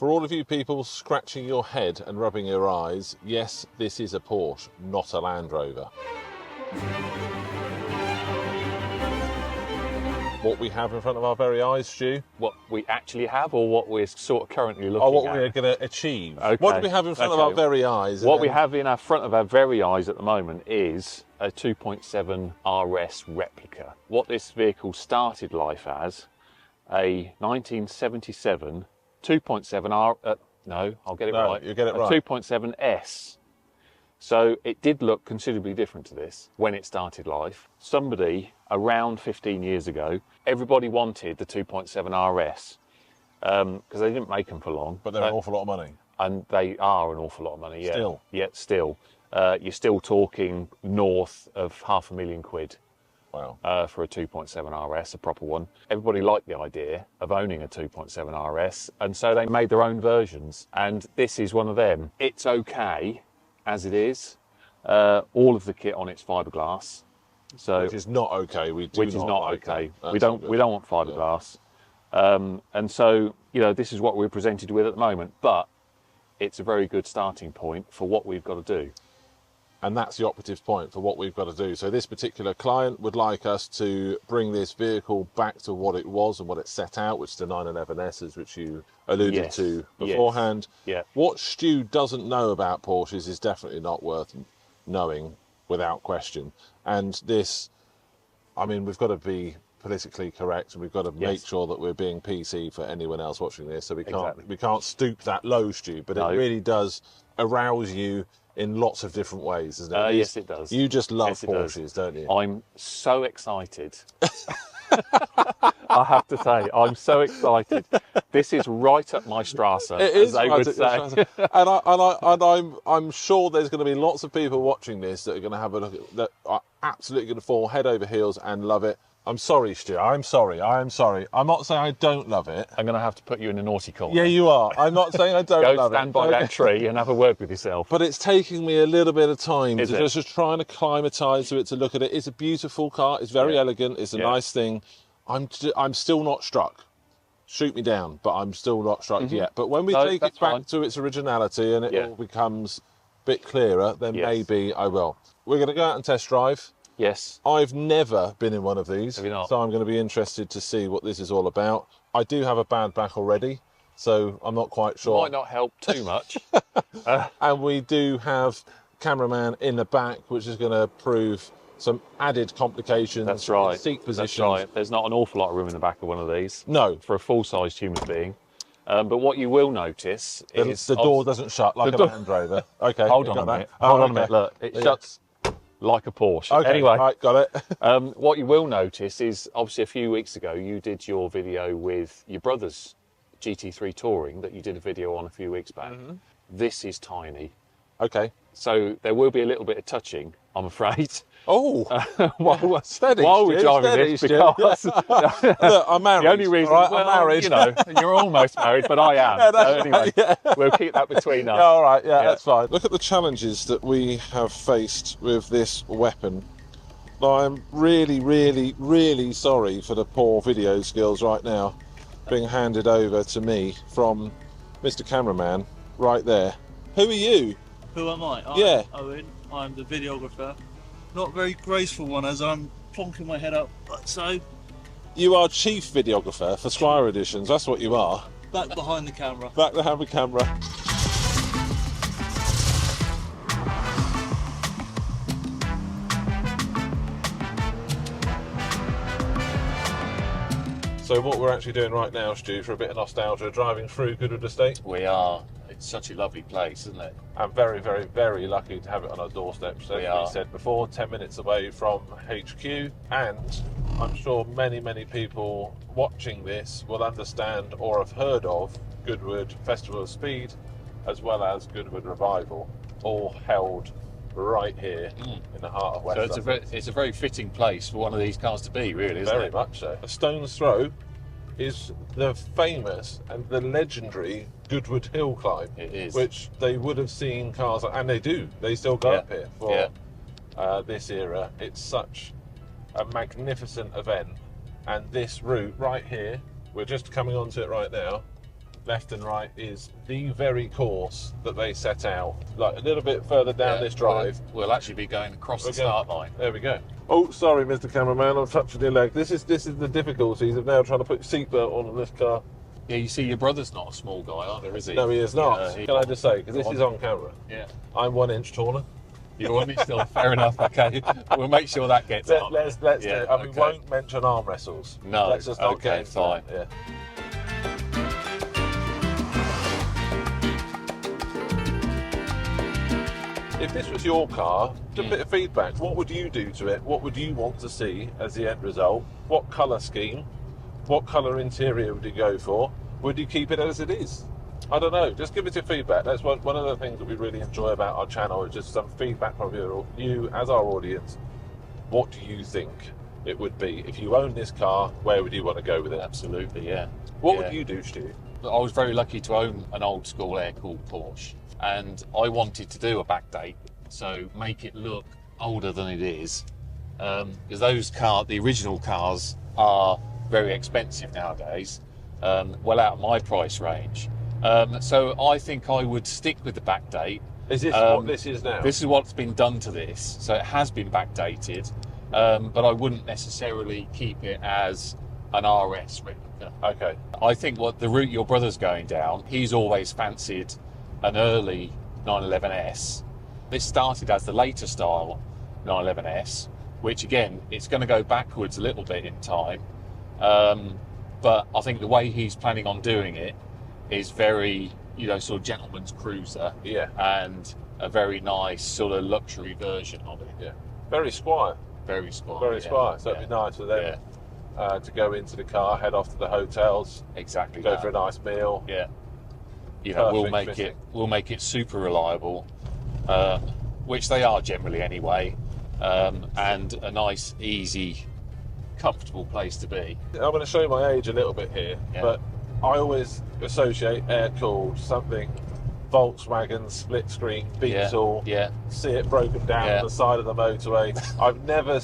For all of you people scratching your head and rubbing your eyes, yes, this is a Porsche, not a Land Rover. What we have in front of our very eyes, Stu? What we actually have, or what we're sort of currently looking at? Or what we're going to achieve. Okay. What do we have in front of our very eyes? What we have in our front of our very eyes at the moment is a 2.7 RS replica. What this vehicle started life as, a 1977 2.7 R... no, I'll get it right. You get it right. 2.7 S. So it did look considerably different to this when it started life. Somebody around 15 years ago, everybody wanted the 2.7 RS because they didn't make them for long. But they're an awful lot of money. And they are an awful lot of money, yeah. Still. Yet still. You're still talking north of £500,000. Wow. For a 2.7 RS, a proper one. Everybody liked the idea of owning a 2.7 RS, and so they made their own versions. And this is one of them. It's okay as it is. All of the kit on it's fiberglass. So which is not okay. We don't want fiberglass. And so, you know, this is what we're presented with at the moment, but it's a very good starting point for what we've got to do. And that's the operative point for what we've got to do. So this particular client would like us to bring this vehicle back to what it was and what it set out, which is the 911Ss, which you alluded to beforehand. Yeah. What Stu doesn't know about Porsches is definitely not worth knowing without question. And this, I mean, we've got to be politically correct, and we've got to make sure that we're being PC for anyone else watching this. So we can't stoop that low, Stu, but it really does arouse you in lots of different ways, isn't it? Yes, it does. You just love Porsches, don't you? I'm so excited. I have to say, I'm so excited. This is right up my Strasse, as they would say. And I'm sure there's going to be lots of people watching this that are going to have a look at, that are absolutely going to fall head over heels and love it. I'm sorry, Stu. I'm sorry. I'm not saying I don't love it. I'm going to have to put you in a naughty corner. Yeah, you are. I'm not saying I don't love it. Go stand by that tree and have a word with yourself. But it's taking me a little bit of time to just trying to climatise to it, to look at it. It's a beautiful car. It's very elegant. It's a nice thing. I'm still not struck. Shoot me down, but I'm still not struck yet. But when we take it back to its originality and it all becomes a bit clearer, then maybe I will. We're going to go out and test drive. Yes. I've never been in one of these, Have you not? so I'm going to be interested to see what this is all about. I do have a bad back already, so I'm not quite sure. Might not help too much. And we do have cameraman in the back, which is going to prove some added complications. That's right. Seat positions. That's right. There's not an awful lot of room in the back of one of these. No. For a full-sized human being. But what you will notice is... The door doesn't shut like a Land Rover. Okay. Hold on a minute. Hold on a minute. Look, it shuts like a Porsche. Okay, anyway, right, got it. what you will notice is, obviously, a few weeks ago, you did your video with your brother's GT3 Touring that you did a video on a few weeks back. This is tiny. Okay. So there will be a little bit of touching, I'm afraid. Oh, while we're driving this, because look, I'm married. The only reason, right, I'm married. You know, you're almost married, but I am. So anyway, we'll keep that between us. Yeah, all right, that's fine. Look at the challenges that we have faced with this weapon. Now, I'm really, really, really sorry for the poor video skills right now being handed over to me from Mr. Cameraman right there. Who are you? Who am I? I'm Owen. I'm the videographer. Not a very graceful one, as I'm plonking my head up like so. You are chief videographer for Squire Editions, that's what you are. Back behind the camera. Back behind the camera. So what we're actually doing right now, Stu, for a bit of nostalgia, driving through Goodwood Estate. We are. It's such a lovely place, isn't it? I'm very, very, very lucky to have it on our doorstep. So, as we said before, 10 minutes away from HQ, and I'm sure many, many people watching this will understand or have heard of Goodwood Festival of Speed, as well as Goodwood Revival, all held right here in the heart of West London. So it's a very fitting place for one of these cars to be, really, isn't it? Very much so. A stone's throw is the famous and the legendary Goodwood Hill climb. It is. Which they would have seen cars, and they do. They still go up here for this era. It's such a magnificent event. And this route right here, we're just coming onto it right now. left and right is the very course that they set out. Like a little bit further down this drive. We'll actually be going across the start line. There we go. Oh, sorry, Mr. Cameraman, I'm touching your leg. This is the difficulties of now trying to put your seatbelt on this car. Yeah, you see, your brother's not a small guy either, is he? No, he is not. Can I just say, because this is on camera. Yeah. I'm 1 inch taller. You're on it still. Fair enough. Okay, we'll make sure that gets up. Let's we won't mention arm wrestles. No. Let's just not get into fine. that. Yeah. If this was your car, just a bit of feedback. What would you do to it? What would you want to see as the end result? What colour scheme? What colour interior would you go for? Would you keep it as it is? I don't know. Just give us your feedback. That's one of the things that we really enjoy about our channel, is just some feedback from you as our audience. What do you think it would be? If you own this car, where would you want to go with it? Absolutely, yeah. What would you do, Stu? I was very lucky to own an old school air-cooled Porsche, and I wanted to do a backdate, so make it look older than it is, because the original cars are very expensive nowadays, well out of my price range. So I think I would stick with the backdate. Is this what this is now? This is what's been done to this. So it has been backdated, but I wouldn't necessarily keep it as an RS replica. Okay. I think what the route your brother's going down, he's always fancied an early 911S. This started as the later style 911S, which again, it's going to go backwards a little bit in time. But I think the way he's planning on doing it is very, sort of gentleman's cruiser. Yeah. And a very nice sort of luxury version of it. Yeah. Very Squire. Very Squire. Very Squire. So it'd be nice for them to go into the car, head off to the hotels. Exactly. Go for a nice meal. Yeah. Perfect we'll make it super reliable, which they are generally anyway, and a nice, easy, comfortable place to be. I'm going to show my age a little bit here, but I always associate air-cooled something Volkswagen, split screen, Beetle, see it broken down on the side of the motorway. I've never,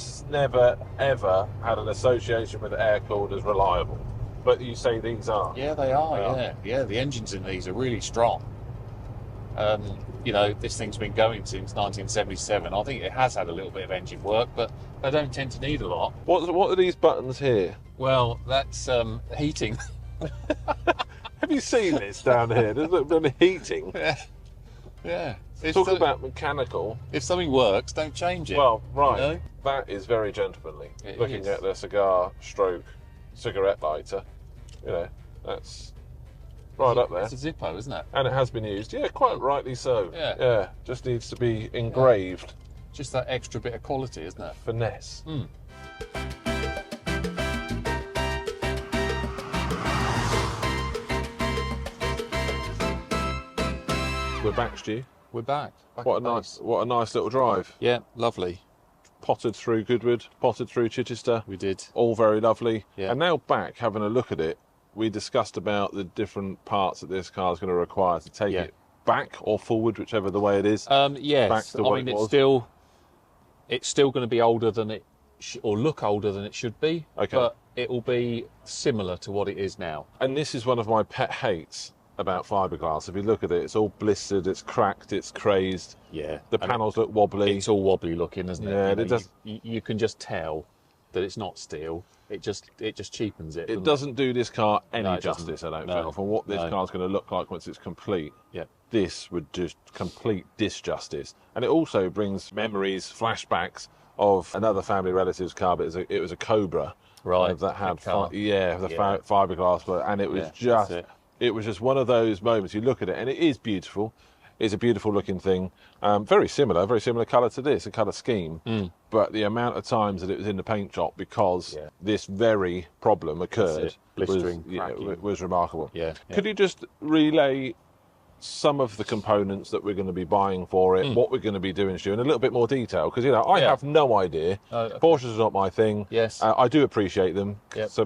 ever had an association with air-cooled as reliable. But you say these are? Yeah, they are, yeah. The engines in these are really strong. This thing's been going since 1977. I think it has had a little bit of engine work, but they don't tend to need a lot. What are these buttons here? Well, that's heating. Have you seen this down here? There's a bit of heating. Yeah. Talk about mechanical. If something works, don't change it. Well, right. That is very gentlemanly. Looking at the cigarette lighter. That's right up there. It's a Zippo, isn't it? And it has been used. Yeah, quite rightly so. Yeah. Just needs to be engraved. Just that extra bit of quality, isn't it? Finesse. We're back, Stu. We're back. What a nice little drive. Yeah, lovely. Potted through Goodwood, potted through Chichester. We did. All very lovely. Yeah. And now back, having a look at it, we discussed about the different parts that this car is going to require to take it back or forward, whichever the way it is. Yes. Back to what it was. It's still going to be older than it or look older than it should be. Okay. But it will be similar to what it is now. And this is one of my pet hates about fiberglass. If you look at it, it's all blistered, it's cracked, it's crazed. Yeah. The panels look wobbly. It's all wobbly looking, isn't it? Yeah, you can just tell that it's not steel. It just cheapens it. It doesn't do this car any justice, I don't feel, for what this car's going to look like once it's complete. Yeah. This would just complete disjustice. And it also brings memories, flashbacks of another family relative's car, but it was a Cobra. Right. That had fiberglass, and it was it was just one of those moments. You look at it, and it is beautiful. It's a beautiful looking thing. Very similar colour to this, a colour scheme. But the amount of times that it was in the paint shop because this very problem occurred was remarkable. Yeah. Could you just relay some of the components that we're going to be buying for it, what we're going to be doing, Stu, in a little bit more detail? Because, I have no idea. Porsches are not my thing. Yes. I do appreciate them. Yep. So,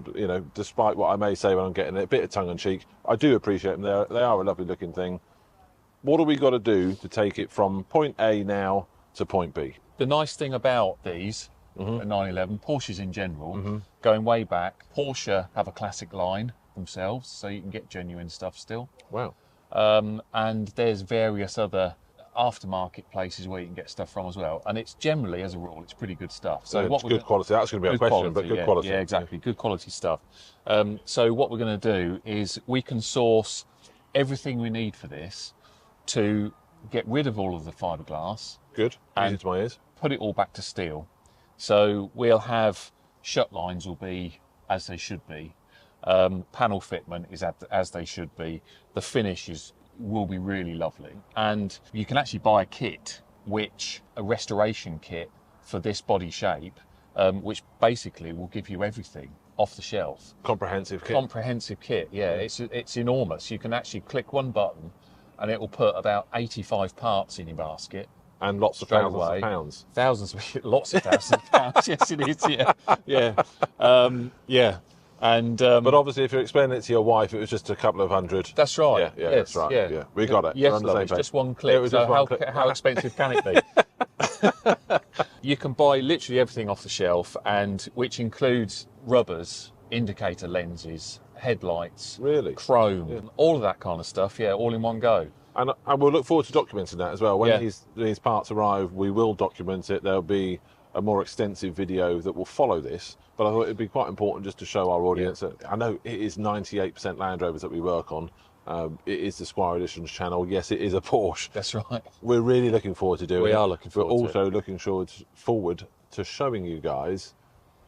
despite what I may say when I'm getting a bit of tongue-in-cheek, I do appreciate them. They are a lovely looking thing. What do we got to do to take it from point A now to point B? The nice thing about these, the 911, Porsches in general, going way back, Porsche have a classic line, themselves, so you can get genuine stuff still. Wow. And there's various other aftermarket places where you can get stuff from as well. And it's generally, as a rule, it's pretty good stuff. So it's good quality. That's going to be a question, but good quality. Yeah, exactly. Good quality stuff. So what we're going to do is we can source everything we need for this to get rid of all of the fiberglass. Good. Easy to my ears. Put it all back to steel. So we'll have shut lines will be as they should be. Panel fitment is as they should be. The finish will be really lovely. And you can actually buy a kit, a restoration kit for this body shape, which basically will give you everything off the shelf. Comprehensive kit. Comprehensive kit, yeah. It's enormous. You can actually click one button and it will put about 85 parts in your basket. And lots of thousands of pounds. Lots of thousands of pounds. Yes, it is. Yeah, yeah, And but obviously, if you're explaining it to your wife, it was just a couple of hundred. That's right. Yeah, that's right. Yeah, we got it. Yes, love, it's just one click. How expensive can it be? You can buy literally everything off the shelf, and which includes rubbers, indicator lenses, headlights, really, chrome, all of that kind of stuff. Yeah, all in one go. And we'll look forward to documenting that as well. When these parts arrive, we will document it. There'll be a more extensive video that will follow this. But I thought it'd be quite important just to show our audience that I know it is 98% Land Rovers that we work on. It is the Squire Editions channel. Yes, it is a Porsche. That's right. We're really looking forward to doing it. We are looking forward to it. We're also looking forward to showing you guys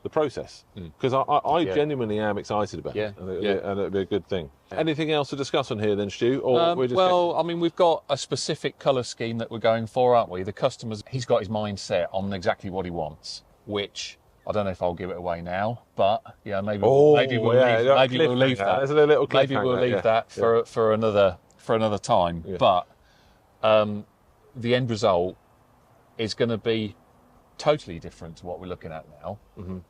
the process, because I genuinely am excited about it, and it'll be a good thing. Anything else to discuss on here then, Stu? Or well, I mean, we've got a specific colour scheme that we're going for, aren't we? The customer's, he's got his mind set on exactly what he wants, which I don't know if I'll give it away now, but yeah, maybe we'll leave that. There's a little cliffhanger. Maybe we'll leave that for another time. Yeah. But the end result is going to be totally different to what we're looking at now,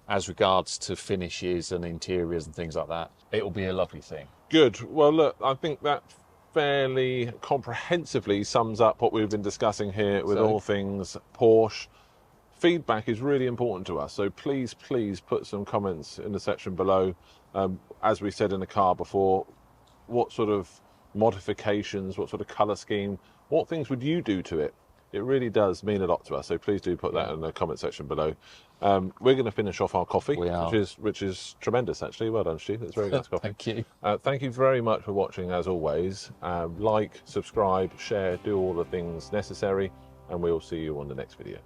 as regards to finishes and interiors and things like that. It will be a lovely thing. Good. Well, look, I think that fairly comprehensively sums up what we've been discussing here with all things Porsche. Feedback is really important to us, so please put some comments in the section below. As we said in the car before, what sort of modifications, what sort of colour scheme, what things would you do to it? It really does mean a lot to us, so please do put that in the comment section below. We're going to finish off our coffee, which is tremendous, actually. Well done, Stu. That's very nice coffee. Thank you. Thank you very much for watching, as always. Like, subscribe, share, do all the things necessary, and we'll see you on the next video.